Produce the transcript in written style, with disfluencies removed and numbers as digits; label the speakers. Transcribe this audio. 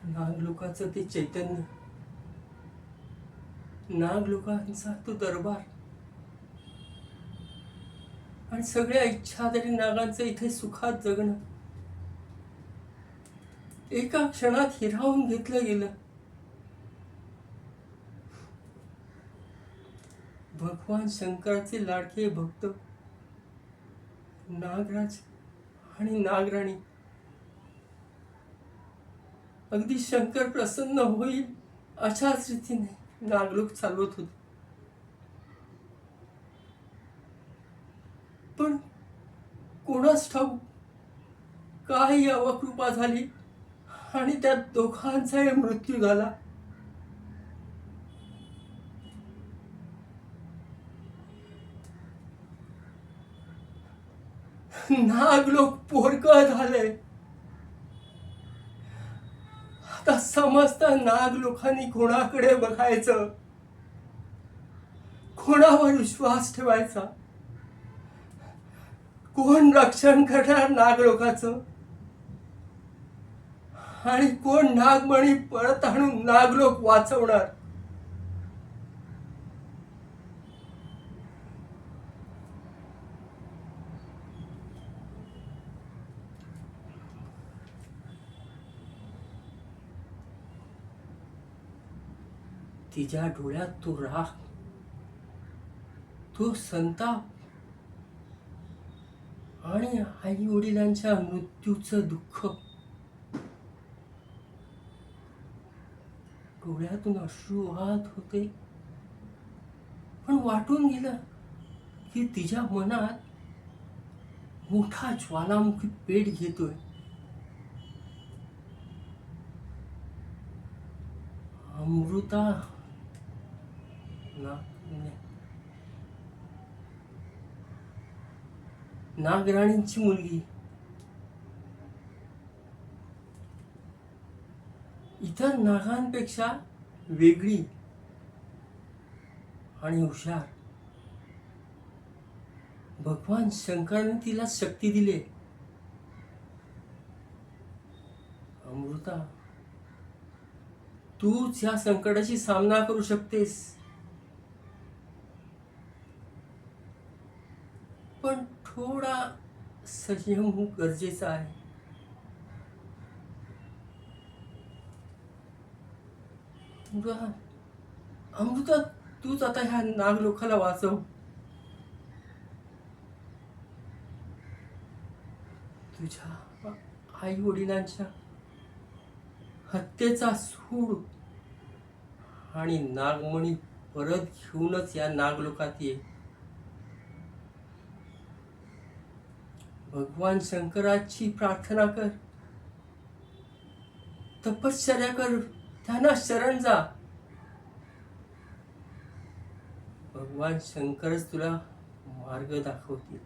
Speaker 1: नागलोकाचं ते चैतन्य, नागलोकांचा तो दरबार आणि सगळ्या इच्छाधारी नागांचं इथे सुखात जगणं एका क्षणात हिरावून घेतलं गेलं. भगवान शंकराचे लाडके भक्त नागराज आणि नागराणी अगदी शंकर प्रसन्न होईल अशाच रीतीने नागलोक चालवत होते. पण कोणास ठाऊक काय अवकृपा झाली आणि त्या दोघांचाही मृत्यू झाला. नागलोक पोरकं झालंय. आता समस्त नागलोकांनी कोणाकडे बघायचं, कोणावर विश्वास ठेवायचा, कोण रक्षण करणार नागलोकाचं आणि कोण नागमणी परत आणून नागलोक वाचवणार. तिच्या डोळ्यात तो राग, तो संताप आणि आई वडिलांच्या मृत्यूचं दुःख. डोळ्यातून अश्रू वाहत होते, पण वाटून गेलं की तिच्या मनात मोठा ज्वालामुखी पेट घेतोय. अमृता नागराणींची मुलगी इतर नागांपेक्षा वेगळी आणि हुशार. भगवान शंकराने तिला शक्ती दिली. अमृता, तूच या संकटाशी सामना करू शकतेस, पण थोडा संयम गरजेचा आहे. अमृता, तूच आता ह्या नागलोकाला वाचव. तुझ्या आई वडिलांच्या हत्येचा सूड आणि नागमणी परत घेऊनच या नागलोकात ये. भगवान शंकराची प्रार्थना कर, तपश्चर्या कर, त्यांना शरण जा. भगवान शंकरच तुला मार्ग दाखवतील.